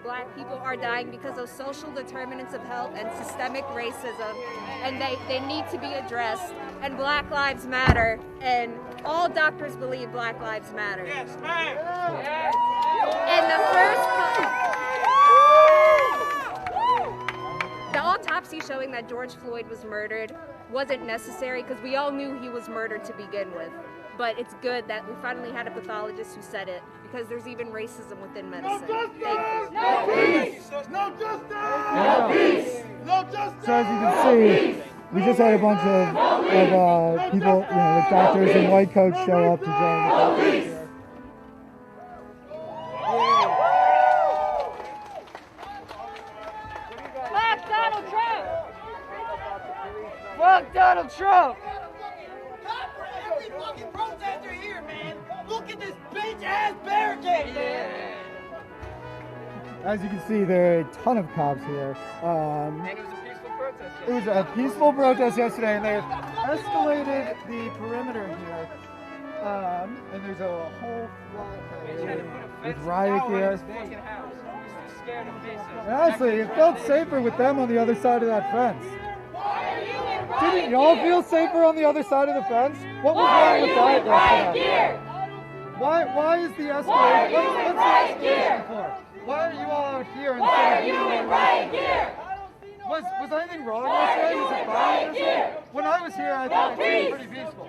black people are dying because of social determinants of health and systemic racism, and they need to be addressed. And Black Lives Matter, and all doctors believe Black Lives Matter. Yes, ma'am. Yes. And the autopsy showing that George Floyd was murdered wasn't necessary because we all knew he was murdered to begin with. But it's good that we finally had a pathologist who said it, because there's even racism within medicine. No peace! No justice! No peace! No justice! So as you can see, we just had a bunch of people, like doctors in white coats show up to join the protest here. Fuck Donald Trump! Fuck Donald Trump! Every fucking protester here, man! Look at this bitch-ass barricade, man! As you can see, there are a ton of cops here. And it was a peaceful protest yesterday. It was a peaceful protest yesterday, and they've escalated the perimeter here. And there's a whole lot with riot gear. And honestly, it felt safer with them on the other side of that fence. Didn't y'all feel safer on the other side of the fence? What was wrong with that yesterday? Why is the escalation? What's the escalation for? Why are you all out here instead of being riot gear? Was anything wrong yesterday? Was it fine yesterday? When I was here, I thought it was pretty peaceful.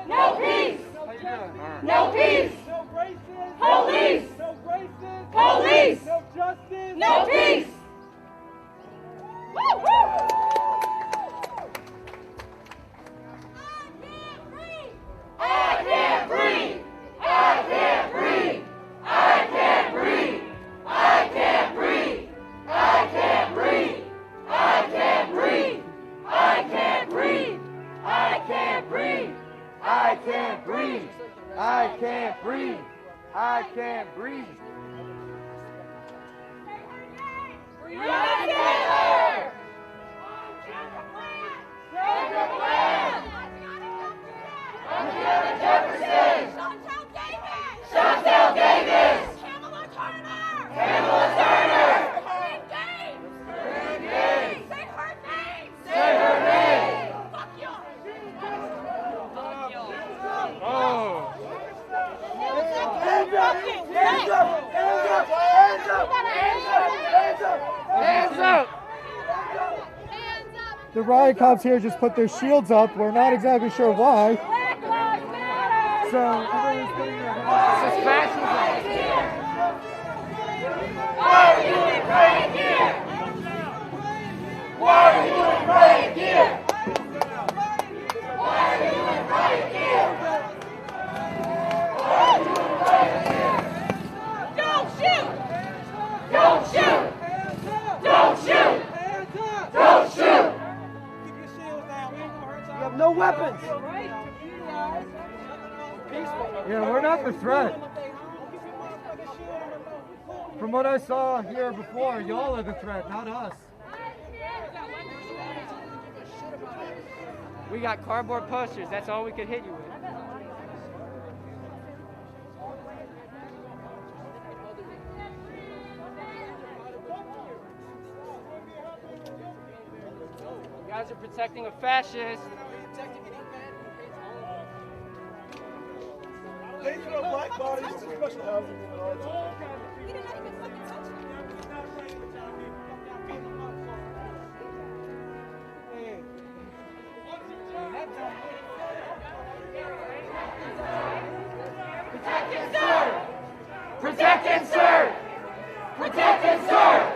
No peace! How you doing? No peace! No racism! Police! No racism! Police! No justice! No peace! Woo! Woo! I can't breathe! I can't breathe! I can't breathe! I can't breathe! I can't breathe! I can't breathe! I can't breathe! I can't breathe! I can't breathe. I can't breathe. I can't breathe. Breonna Taylor! Sandra Bland! Angela Jefferson! Chantel Davis! Kamala Turner! Corinne Gaines! Say her name! Say her name! Fuck y'all! Oh. Hands up! Hands up! Hands up! Hands up! Hands up! Hands up! The riot cops here just put their shields up. We're not exactly sure why. Black Lives Matter! So everyone's putting their hands This is fascism! Why are you in riot gear? Why are you in riot gear? Why are you in riot gear? Why are you in riot gear? Don't shoot! Don't shoot! Don't shoot! Don't shoot! Keep your shields down. We ain't gonna hurt y'all. You have no weapons. Peaceful. Yeah, we're not the threat. From what I saw here before, y'all are the threat, not us. We got cardboard posters. That's all we could hit you with. You guys are protecting a fascist. They throw black bodies to special housing unit all the time. Protect and serve! Protect and serve!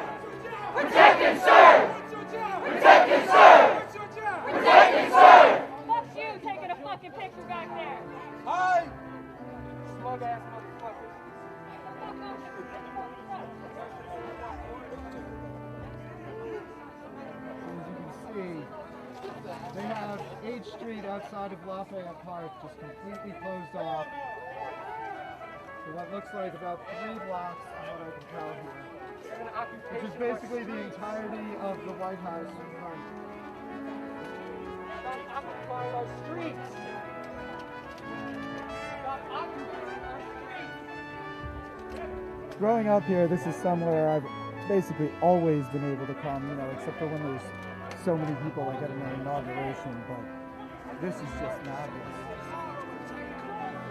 Protect and serve! Protect and serve! Protect and serve! Protect and serve! Fuck you taking a fucking picture back there! Hi! Smug ass motherfuckers. As you can see, they have 8th Street outside of Lafayette Park just completely closed off. So what looks like about 3 blocks from what I can tell here. Which is basically the entirety of the White House in front. Stop occupying our streets. Stop occupying our streets. Growing up here, this is somewhere basically always been able to come, you know, except for when there's so many people like at an inauguration, but this is just madness.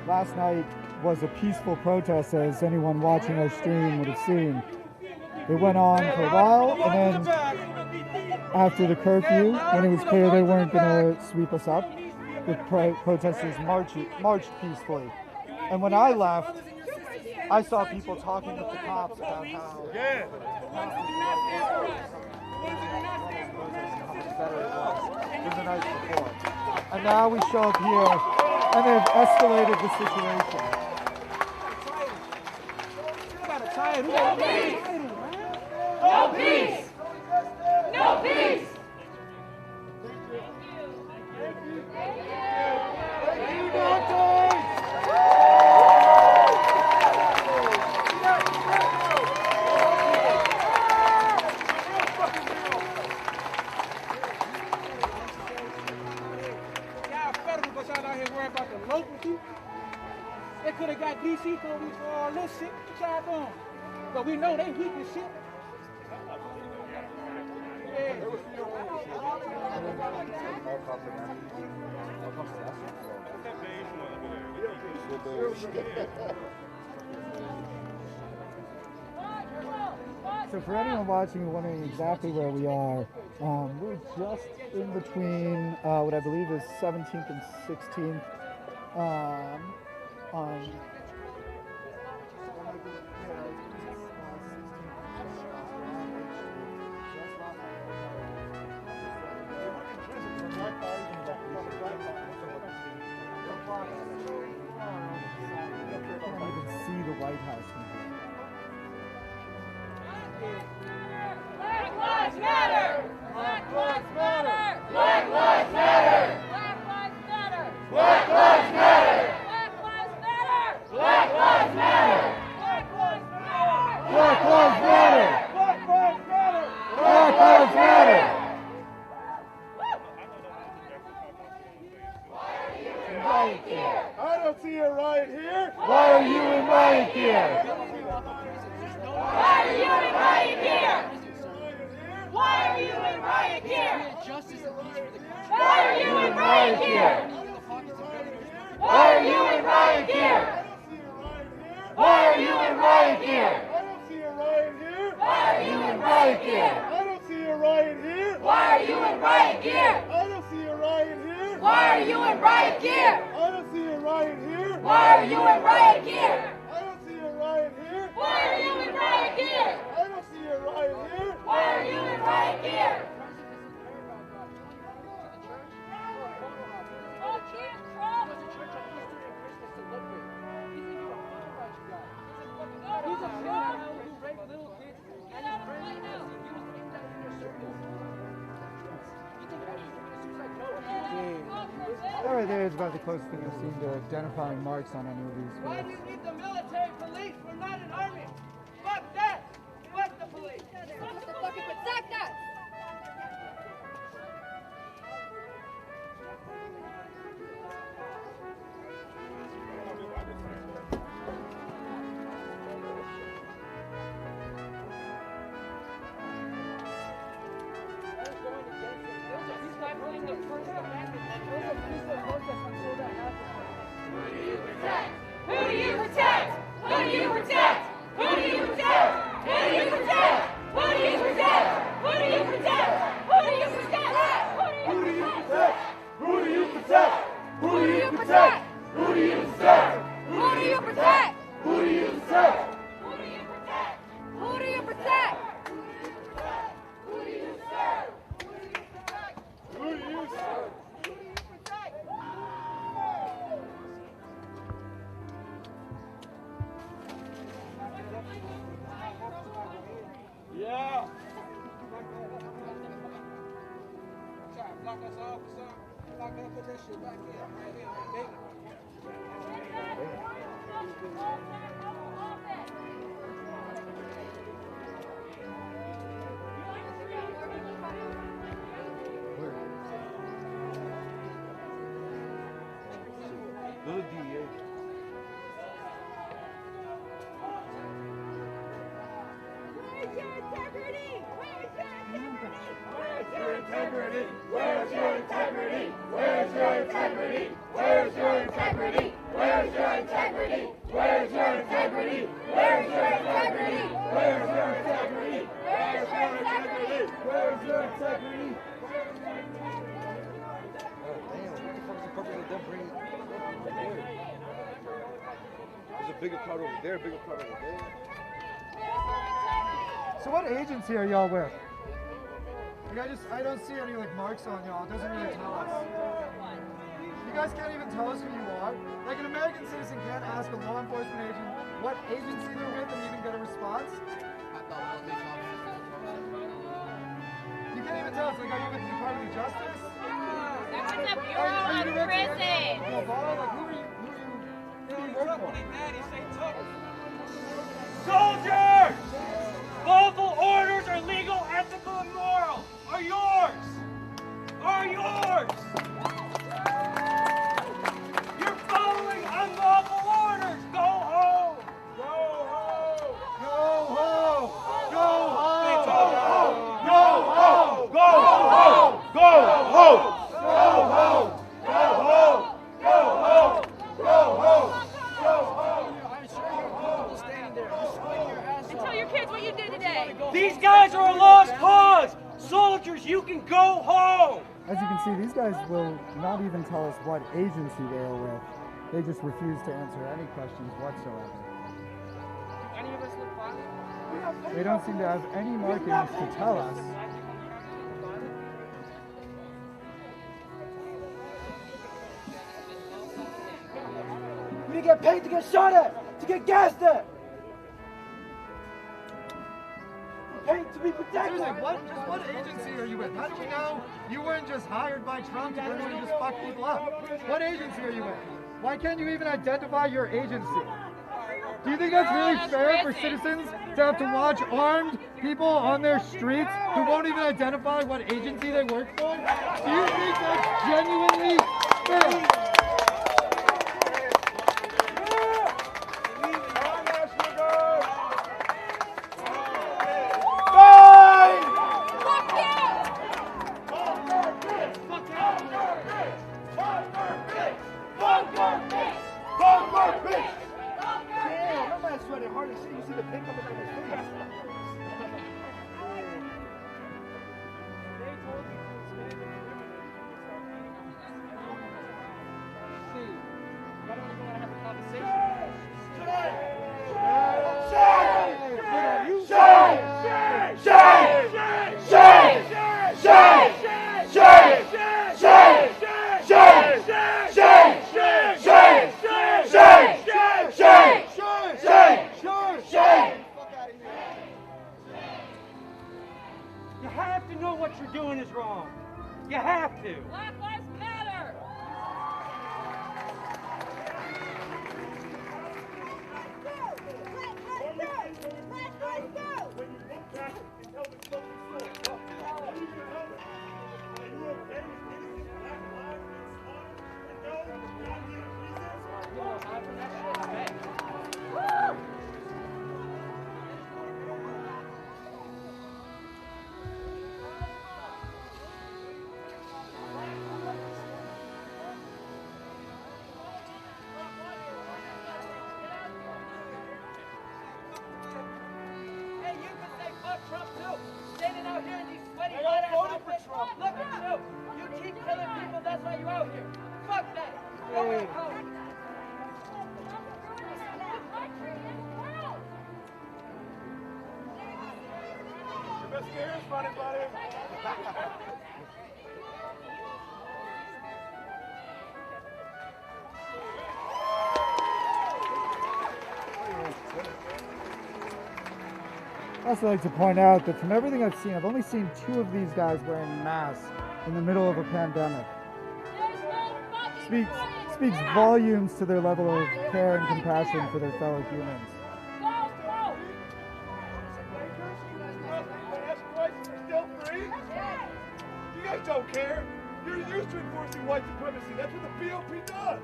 Last night was a peaceful protest, as anyone watching our stream would have seen. It went on for a while, and then after the curfew, when it was clear they weren't going to sweep us up, the protesters marched peacefully. And when I left, I saw people talking with the cops about how much better it was than the night before. And now we show up here, and they've escalated the situation. No peace! No peace! They could have got DC for all this shit. What y'all doing? But we know they weak as shit. So for anyone watching and wondering exactly where we are, we're just in between what I believe is 17th and 16th. See the White House from here. Black Lives Matter! Black Lives Matter! Black Lives Matter! Black Lives Matter! Black Lives Matter! Black Lives Matter! Black Lives Matter! Black Lives Matter! Black Lives Matter! Black Lives Matter! I don't see a riot here. Why are you in riot gear? Why are you in riot gear? Why are you in riot gear? Why are you in riot gear? Why are you in riot gear? Why are you in riot gear? I don't see a riot here. Why are you in riot gear? I don't see a riot here. Why are you in riot gear? I don't see a riot here. Why are you in riot gear? I don't see a riot here. Why are you in riot gear? I don't see a riot here. Why are you in riot gear? I don't see a riot here. Why are you in riot gear? He's a pedophile who raped little kids and his friends. He was aimed at in their circles. You think that was suicide? No. That right there is about the closest thing I've seen to identifying marks on any of these Why do folks. you need the military police? We're not an army. Fuck that. Fuck the police. Protect us! He's not being the first amendment. Those are peaceful protests until that happens. Who do you protect? Who do you protect? Who do you protect? Who do you protect? Who do you protect? Who do you protect? Who do you protect? Who do you protect? Who do you protect? Who do you protect? Who do you protect? Who do you protect? Who do you protect? Who do you protect? Who do you protect? Who do you protect? Who do you serve? Who do you serve? Yeah. Try to block us off or something. Block that, put that shit back in. Right here, right there. Little DA. Where's your Where's your integrity? Oh, damn. What the fuck's the purpose of them bringing it over there? There's a bigger crowd over there, bigger crowd over there. So what agency are y'all with? Like I don't see any like marks on y'all. It doesn't really tell us. You guys can't even tell us who you are. Like an American citizen can't ask a law enforcement agent what agency they're with and even get a response. You can't even tell us. Like, are you with the Department of Justice? They're with the Bureau of Prisons. Like, who are you work for? Soldiers! Lawful orders are legal, ethical, and moral. Are yours. Are yours. You're following unlawful orders. Go home. Go home. Go home! Go home! Go home! Go home! Go home! Go home! Go home! Go home! Go home! Go home! I'm sure you're comfortable standing there. You're sweating your ass And off. tell your kids what you did today. These guys are a lost cause. Soldiers, you can go home. As you can see, these guys will not even tell us what agency they are with. They just refuse to answer any questions whatsoever. Any of us look violent? They don't seem to have any markings to tell us. We didn't get paid to get shot at, to get gassed at. We're paid to be protected. Seriously, what agency are you with? How do we know you weren't just hired by Trump to go and just fuck people up? What agency are you with? Why can't you even identify your agency? Do you think that's really fair for citizens to have to watch armed people on their streets who won't even identify what agency they work for? Do you think that's genuinely fair? You have to know what you're doing is wrong. You have to. Black Lives Matter. Hey, you can say fuck Trump too. Standing out here in these sweaty I hot-ass voted for outfits. Trump. Look at you. You keep killing people, that's why you out here. Fuck that. Go back home. Your best gear is funny, buddy. I'd also like to point out that from everything I've seen, I've only seen 2 of these guys wearing masks in the middle of a pandemic. Speaks volumes to their level of care and compassion for their fellow humans. Still free? You guys don't care. You're used to enforcing white supremacy. That's what the BOP does.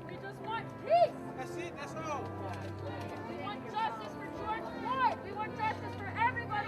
We just want peace. That's it, that's all. We want justice for George Floyd. We want justice for everybody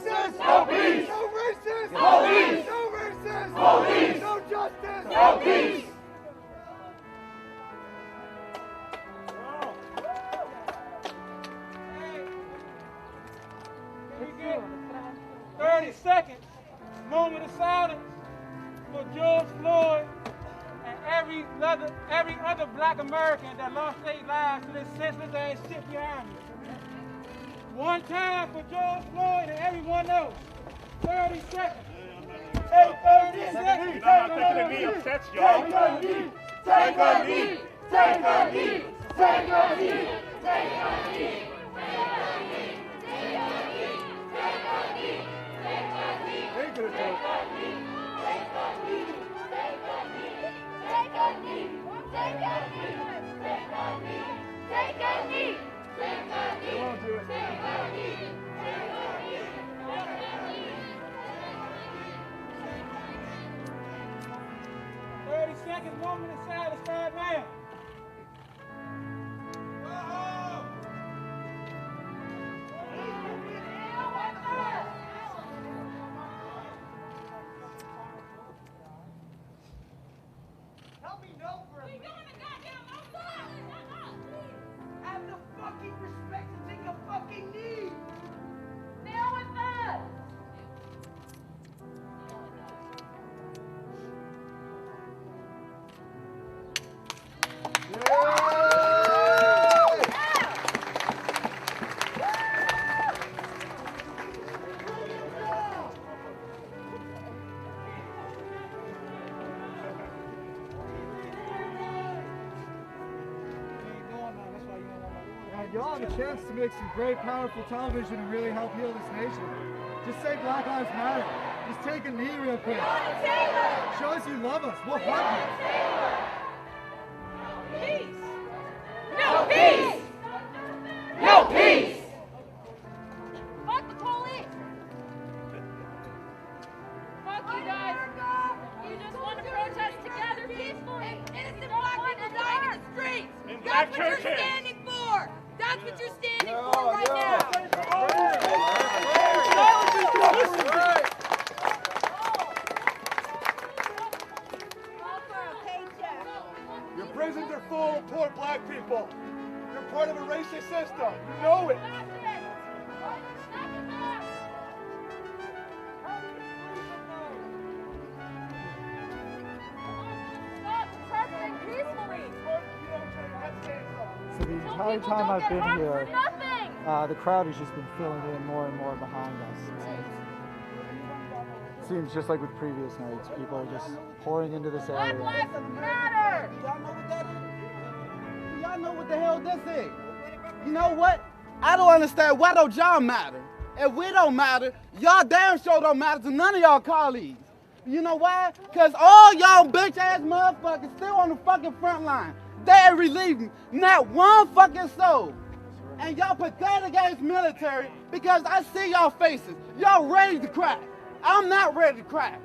justice, no peace. No racist Police. No racist Police. No justice. No peace. Can we get 30 seconds, moment of silence for George Floyd and every other black American that lost their lives to this senseless ass shit behind me. One time for George Floyd and everyone else. 30 seconds. Take a knee. Seconds. You're not taking a knee upsets y'all. Take a knee. Take a knee. Take a knee. Take a knee. Take a knee. Ain't gonna do it. They won't do it. 30 seconds, moment of silence, start now. Help me know for a minute. Have the fucking respect to take a fucking knee. And y'all have a chance to make some great, powerful television and really help heal this nation. Just say Black Lives Matter. Just take a knee real quick. Show us you love us. We'll hug you. No peace! No peace! Fuck the police! Fuck you guys! You just want to protest together peacefully! Innocent black people dying in the streets! In black That's what you're churches. standing for! That's what you're standing for right now! Your prisons are full of poor black people. You're part of a racist system. You know it. Stop protesting peacefully! So the entire time I've been here, Nothing! the crowd has just been filling in more and more behind us. It seems just like with previous nights, people are just pouring into this Black area. lives matter! Y'all know what that is? Y'all know what the hell this is? You know what? I don't understand why don't y'all matter? If we don't matter, y'all damn sure don't matter to none of y'all colleagues. You know why? Because all y'all bitch ass motherfuckers still on the fucking front line. They ain't relieving not one fucking soul. And y'all pathetic ass military because I see y'all faces. Y'all ready to crack. I'm not ready to crack.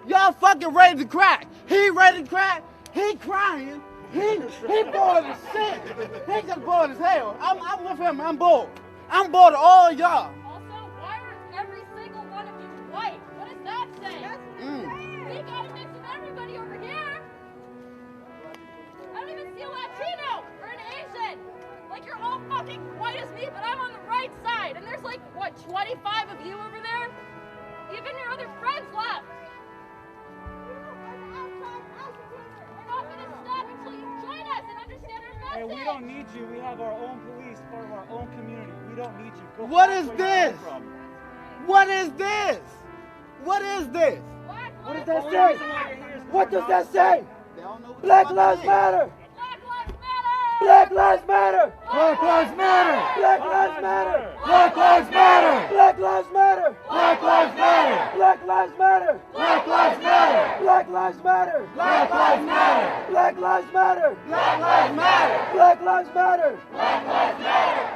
Y'all fucking ready to crack. He ready to crack. He crying. He bored as shit. He just bored as hell. I'm with him. I'm bored. I'm bored of all y'all. Also, why are every single one of you white? What does that say? We got a mix of everybody over here. I don't even see a Latino or an Asian. Like, you're all fucking white as me, but I'm on the right side. And there's like, what, 25 of you over there? Even your other friends left. We're not going to stop until you join us and understand our message. Hey, we don't need you. We have our own police, part of our own community. We don't need you. Go What back is where you this? came from. What is this? What is this? What does that say? What does that say? Black Lives Matter! Black Lives Matter! Black Lives Matter! Black Lives Matter! Black Lives Matter! Black Lives Matter! Black Lives Matter! Black Lives Matter! Black Lives Matter! Black Lives Matter! Black Lives Matter! Black Lives Matter! Black Lives Matter! Black Lives Matter! Black Lives Matter!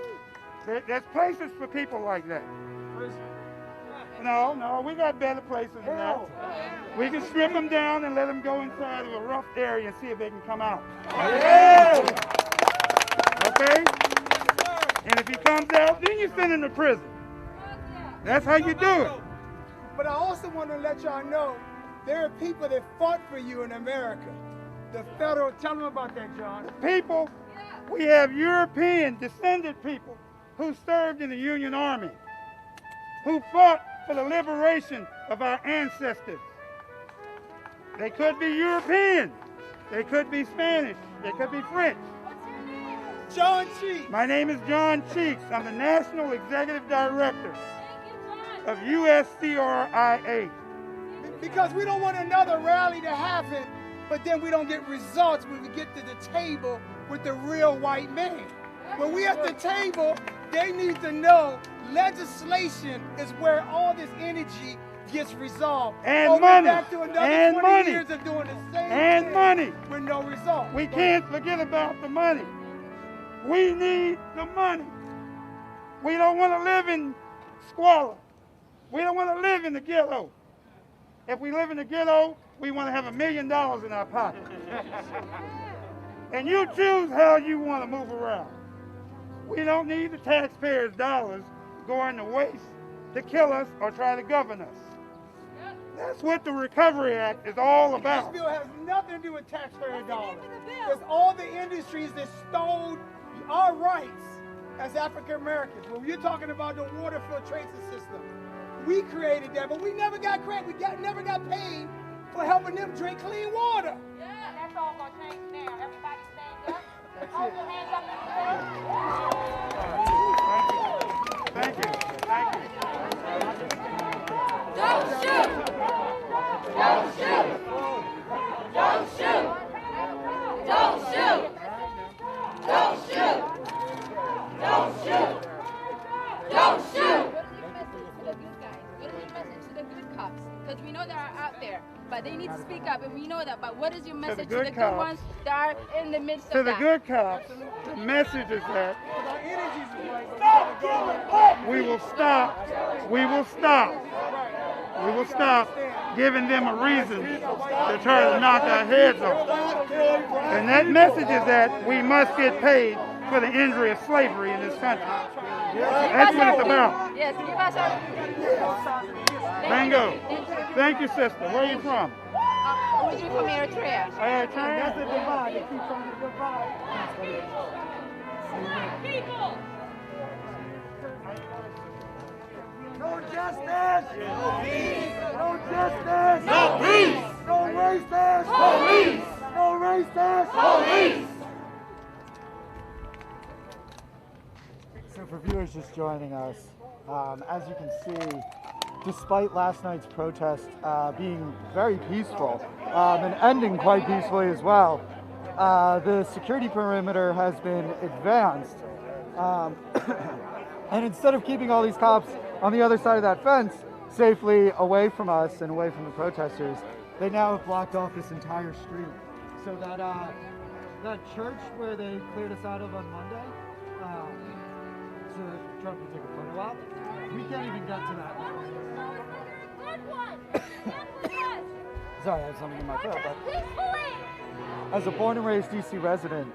There's places for people like that. No, we got better places than that. We can strip them down and let them go inside of a rough area and see if they can come out. Yeah. Okay? And if he comes out, then you send him to prison. That's how you do it. But I also want to let y'all know there are people that fought for you in America. The federal, tell them about that, John. People, we have European descended people who served in the Union Army, who fought for the liberation of our ancestors. They could be European, they could be Spanish, they could be French. John Cheeks. My name is John Cheeks. I'm the National Executive Director of USCRIA. Because we don't want another rally to happen, but then we don't get results when we get to the table with the real white man. When we at the table, they need to know legislation is where all this energy gets resolved. And money. Back to another and 20 money. years of doing the same and thing money. with no result. We can't forget about the money. We need the money. We don't want to live in squalor. We don't want to live in the ghetto. If we live in the ghetto, we want to have $1 million in our pocket. And you choose how you want to move around. We don't need the taxpayers' dollars going to waste to kill us or try to govern us. That's what the Recovery Act is all about. This bill has nothing to do with taxpayer dollars. It's all the industries that stole our rights as African Americans. When you're talking about the water filtration system, we created that, but we never got credit. We never got paid for helping them drink clean water. Yeah, that's all gonna change now. Everybody stand up. Hold your hands up in the air. Thank you. Thank you. Don't shoot! Don't shoot! Don't shoot! Don't shoot! Don't shoot! Don't shoot! Don't shoot! What is your message to the good cops? Because we know they are out there, but they need to speak up, and we know that. But what is your message to the good ones that are in the midst of that? To the good cops, the message is that we will stop giving them a reason to try to knock our heads off. And that message is that we must get paid for the injury of slavery in this country. That's what it's about. Yes, give us our... Bingo. Thank you, sister. Where are you from? Originally from Eritrea. Eritrea? That's the divide. They keep trying to divide. People! No justice! No peace! No justice! No peace! No racist! Police! No racist! Police! So for viewers just joining us, as you can see, despite last night's protest being very peaceful and ending quite peacefully as well, the security perimeter has been advanced. And instead of keeping all these cops on the other side of that fence safely away from us and away from the protesters, they now have blocked off this entire street. So that that church where they cleared us out of on Monday, so Trump can take a photo op, we can't even get to that. Sorry, I have something in my throat. But as a born and raised DC resident,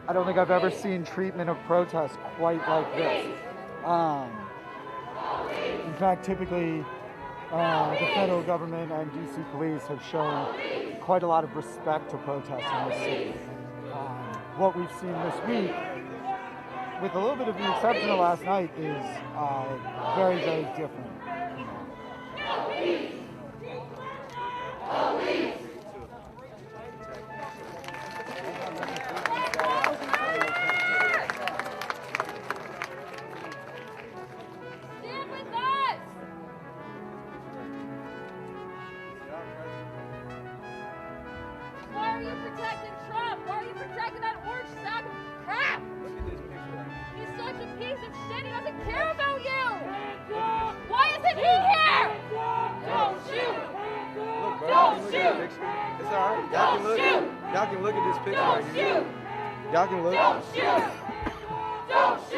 I don't think I've ever seen treatment of protests quite like this. In fact, typically, the federal government and DC police have shown quite a lot of respect to protests in this city. What we've seen this week, with a little bit of the exception of last night, is very, very different. Stand with us! Why are you protecting Trump? Why are you protecting that orange sack of crap? He's such a piece of shit. He doesn't care about you. Why isn't he here? Don't shoot. Don't shoot. It's all right. Y'all can look. Y'all can look at this picture right here. Y'all can look. Don't shoot. Don't shoot.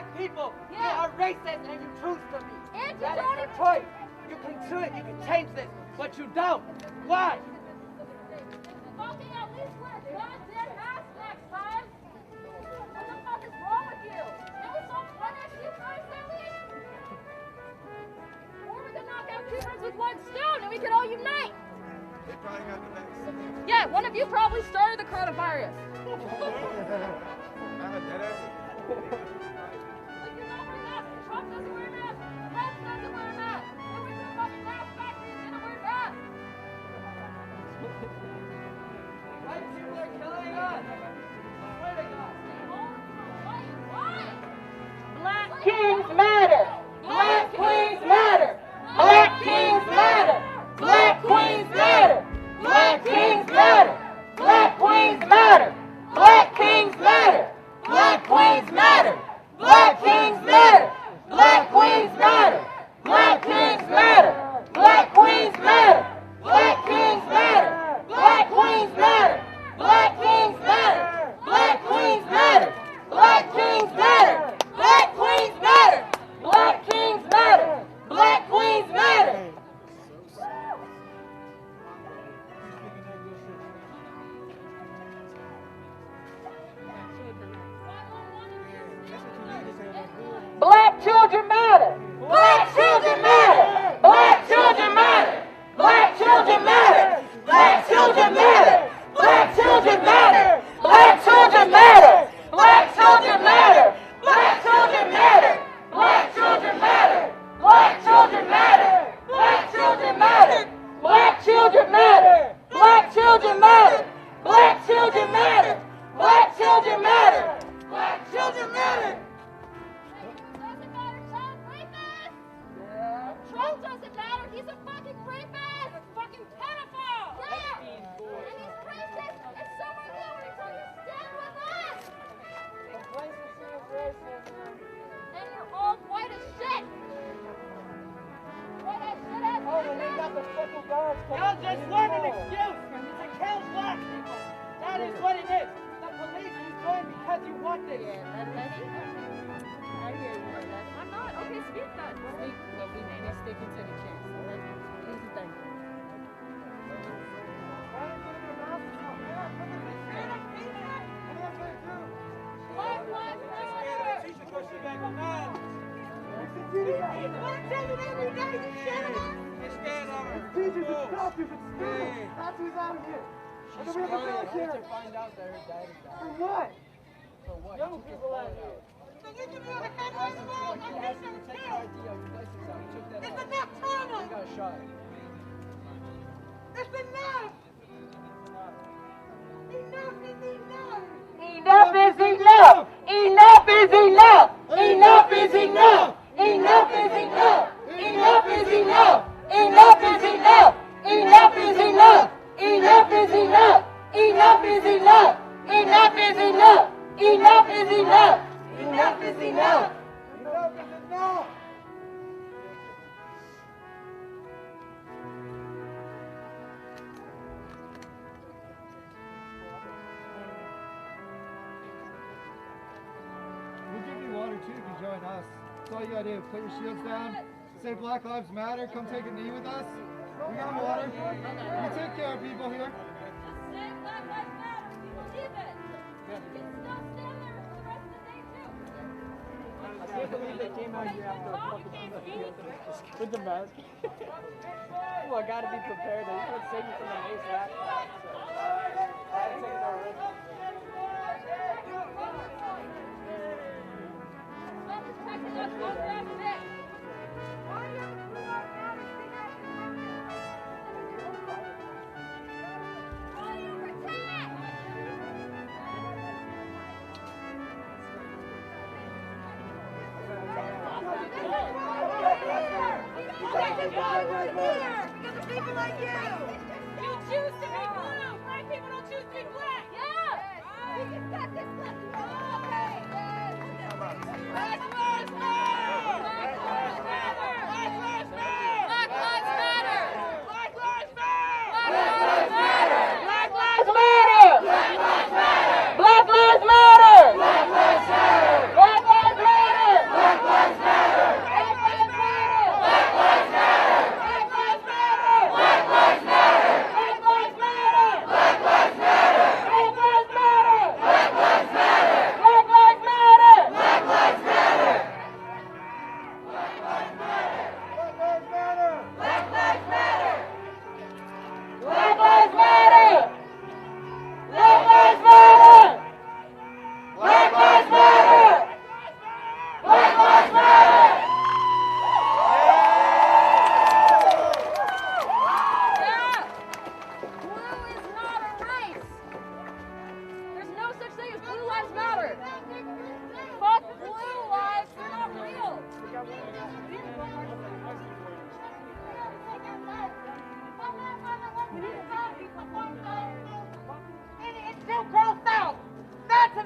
people. Yeah. You are racist and you choose to be. And you That is don't your even- choice. You can do it. You can change this, but you don't. Why? Fucking at least wear a goddamn mask next time. What the fuck is wrong with you? Can we solve one issue first at least? Or we can knock out two birds with one stone and we can all unite. They probably got the vaccine. Yeah, one of you probably started the coronavirus. Like you're not wearing masks. Trump doesn't wear masks. Pence doesn't wear masks. They went to the fucking mask factory and didn't wear masks. White people are killing us. Swear to God. Why? Black Kings Matter! Black Queens Matter! Black Kings Matter! Black Queens Matter! Black Kings Matter! Black Queens Matter! Black Kings Matter! Black Queens Matter! Black Kings Matter! Black Queens Matter! Black Kings Matter! Black Queens Matter! Black Kings Matter! Black Queens Matter! Black Kings Matter! Black Queens Matter! Black Kings Matter! Black Queens Matter! Black Kings Matter! Black Queens Matter! Black children matter! Black children matter! Black children matter! Black children matter! Black children matter! Black children matter! Black children matter! Black children matter! Black children matter! Black children matter! Black children matter! Black children matter! Black children matter! Black children matter! Black children matter! Black children matter! Black children matter! Doesn't matter, Trump, rapist! Trump doesn't matter, he's a fucking rapist! A fucking pedophile! Yeah! And he's racist, and so are you, and until you stand with us! And you're all white as shit! White as shit ass Y'all just want an excuse to kill black people. That is what it is. The police you join because you want this. I hear you. I'm not. Okay, speak then. Speak, but we need to stick it to the chance. Please and thank you. Black lives matter! Teachers and doctors and students. That's who's out of here. And then we have the military. Find out that her dad is dying. For what? For what? Young people out here. Take your ID out, your license out. You took that out. You got shot. Enough is enough! Enough is enough! Enough is enough! Enough is enough! Enough is enough! Enough is enough! Enough is enough! Enough is enough! Enough is enough! Enough is enough! Enough is enough! Enough is enough! Enough is enough! We'll give you water too if you join us. That's all you gotta do. Put your shields down. Say Black Lives Matter. Come take a knee with us. We got water. We take care of people here. Just say Black Lives Matter. We believe it. You can still stand there for the rest of the day too. I can't believe they came out here after a fucking with the mask. Well, I gotta be prepared. They can't save me from the mace rap. I had to take no risk. Trump is protecting us one last bit. Why do you protect? Because of people like you. You choose to be blue. Black people don't choose to be black. Yeah. We just got this left. Okay. Black lives matter. Black lives matter. Black lives matter. Black lives matter. Black lives matter. Black lives matter. Black Lives Matter! Black Lives Matter! Black Lives Matter! Black Lives Matter!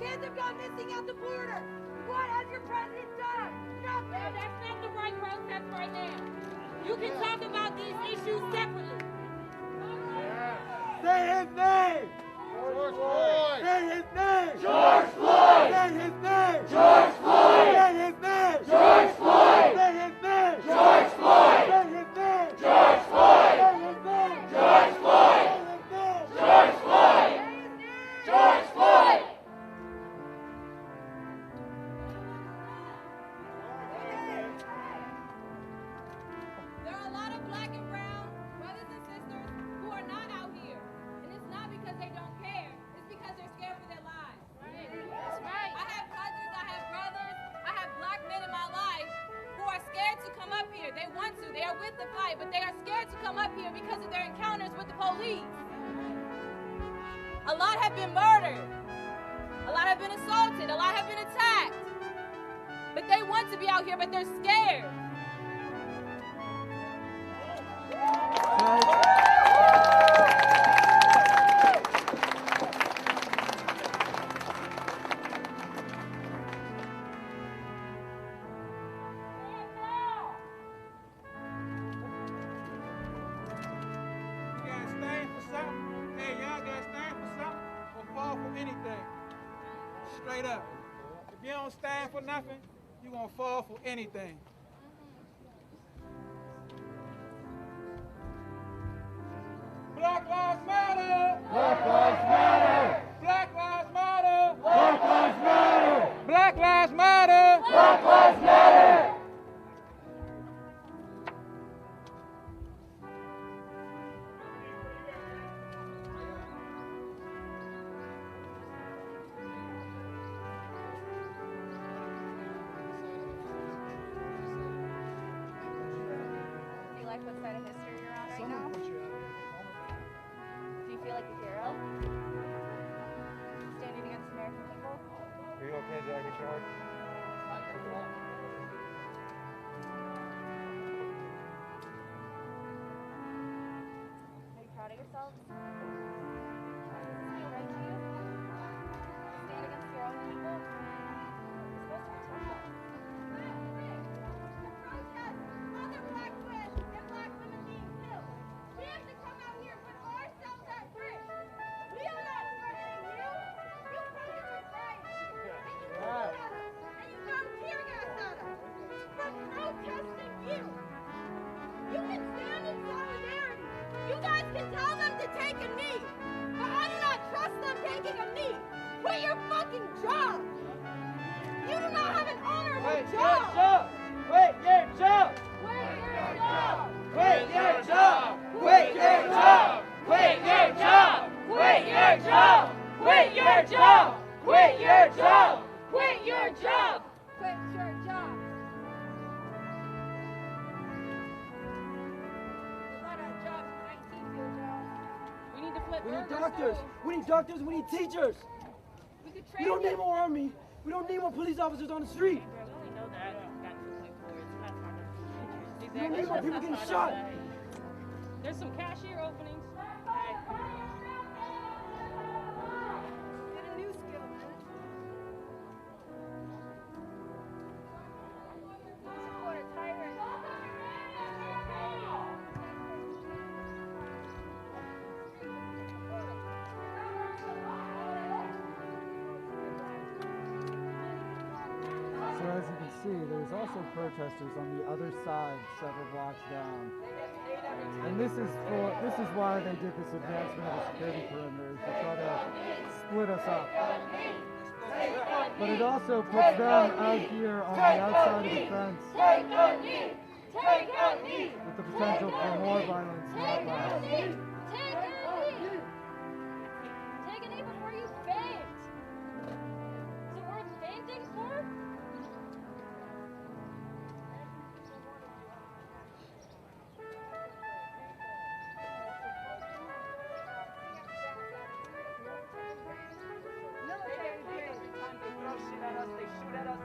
Kids have gone missing at the border. What has your president done? Nothing. No, that's not the right protest right now. You can talk about these issues separately. Say his name! George Floyd! Say his name! George Floyd! Say his name! George Floyd! Say his name! George Floyd! Say his name! George Floyd! Say his name! George Floyd! Say his name! George Floyd! George Floyd! George Floyd! There are a lot of black and brown brothers and sisters who are not out here. And it's not because they don't care. It's because they're scared for their lives. That's right. I have cousins, I have brothers, I have black men in my life who are scared to come up here. They want to. They are with the fight, but they are scared to come up here because of their encounters with the police. A lot have been murdered. A lot have been assaulted. A lot have been attacked. But they want to be out here, but they're scared. Straight up. If you don't stand for nothing, you're going to fall for anything. Black Lives Matter! Black Lives Matter! Black Lives Matter! Black Lives Matter! Black Lives Matter! Black Lives Matter! What side of history you're on right now? Do you feel like a hero? Standing against American people? Are you okay? Did I get your heart? Are you proud of yourself? Does this feel right to you? Stand against your own people? You're supposed to protect them. Other black men and black women being killed. We have to come out here and put ourselves at risk. We are not threatening you. You come here with rights. And you shoot at us. And you throw tear gas at us. For protesting you. You can stand in solidarity. You guys can tell them to take a knee. But I do not trust them taking a knee. Quit your fucking job. You do not have an honorable job. Quit your job! Quit your job! Quit your job! Quit your job! Quit your job! Quit your job! Quit your job! Quit your job! Quit your job! Quit your job! A lot of jobs in the IT field, y'all. We need to flip We need burgers, doctors! too. We need doctors! We need teachers! We could We train don't need them. more army! We don't need more police officers on the street! We don't need more people getting shot! There's some cashier openings. Get a new skill, man. Support a tyrant. So as you can see, there's also protesters on the other side, several blocks down. And this is why they did this advancement of the security perimeter, is to try to split us up. But it also puts them out here on the outside of the fence Take a knee! Take a knee! with the potential for more violence in our class. Take a knee! Take a knee before you faint! Is it worth fainting for?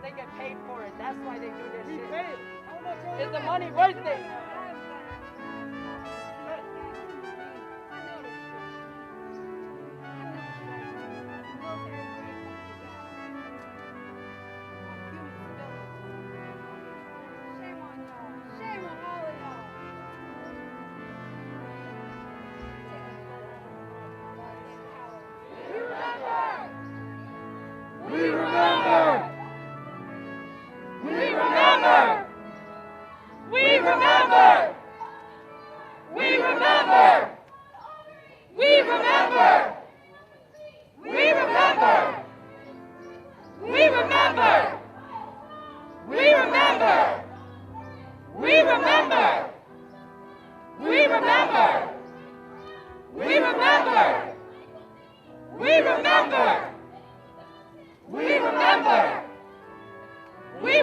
They get paid for it. That's why they do this shit. Is the money worth it?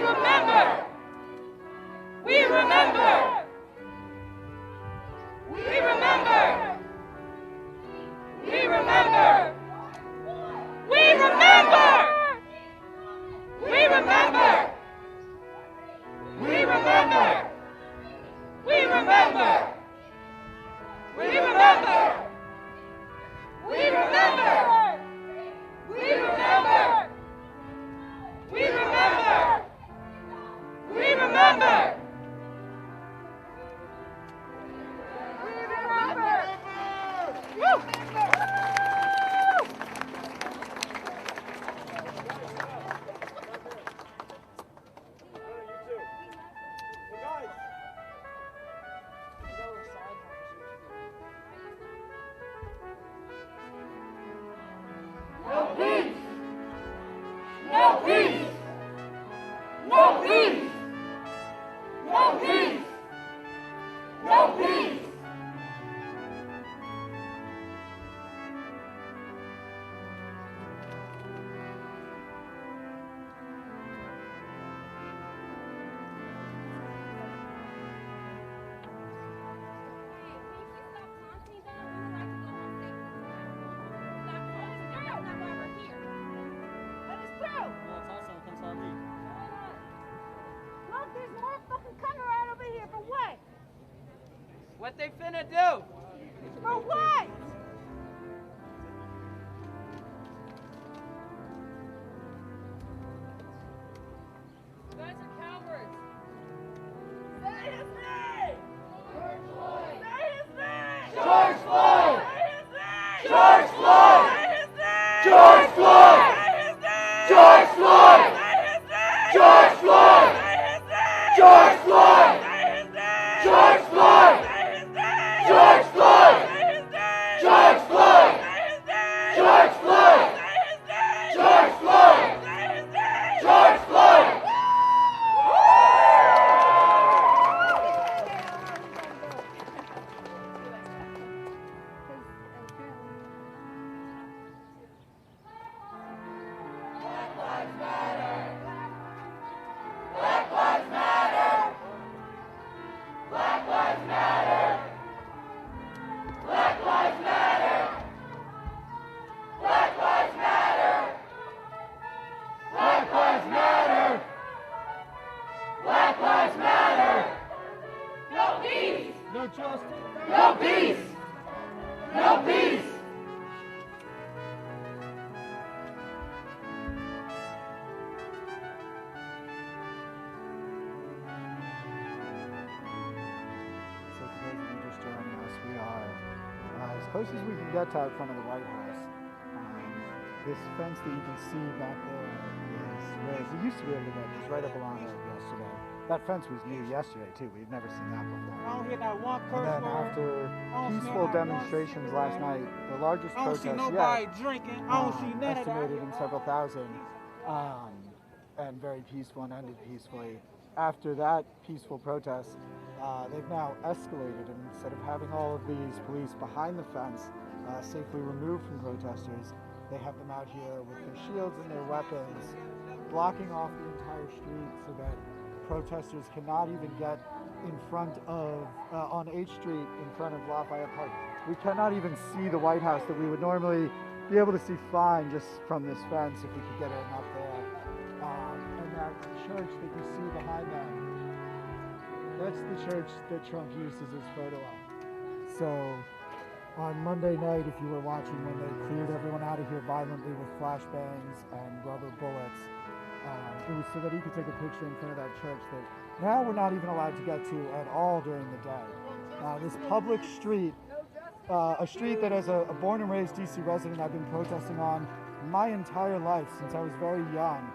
remember. We remember. We remember. We remember. We remember. We remember. We remember. We remember. We remember. We remember. We remember. We remember. We remember. No peace! No peace! No peace! No peace! No peace! What they finna do? For what? You guys are cowards. Say his name! George Floyd! Say his name! George Floyd! Say his name! George Floyd! Say his name! George Floyd! Say his name! George Floyd! Say his name! George Floyd! Say his name! George Floyd! Say his name! George Floyd! Say his name! George Floyd! Say his name! George Floyd! Say his name! George Floyd! Say his name! George Floyd! Say his name! George Floyd! Black Lives Matter! Black Lives Matter! Black Lives Matter! Black Lives Matter! Black Lives Matter! Black Lives Matter! No peace! No justice. No peace! No peace! So for those of you just joining us, we are as close as we can get to out front of the White House. This fence that you can see back there is where we used to be able to get just right up along there yesterday. That fence was new yesterday too. We've never seen that before. I don't hear that one And curse then word. after don't peaceful smell that demonstrations one last cigarette. night, the largest I don't see protest nobody yet, drinking. I don't see none of that. estimated in several thousand, and very peaceful and ended peacefully. After that peaceful protest, they've now escalated, and instead of having all of these police behind the fence, safely removed from protesters, they have them out here with their shields and their weapons, blocking off the entire street so that protesters cannot even get in front of, on H Street in front of Lafayette Park. We cannot even see the White House that we would normally be able to see fine just from this fence if we could get it up there. And that church that you see behind them, that's the church that Trump used as his photo op. So on Monday night, if you were watching when they cleared everyone out of here violently with flashbangs and rubber bullets, it was so that he could take a picture in front of that church that now we're not even allowed to get to at all during the day. This public street, a street that as a born and raised DC resident I've been protesting on my entire life since I was very young.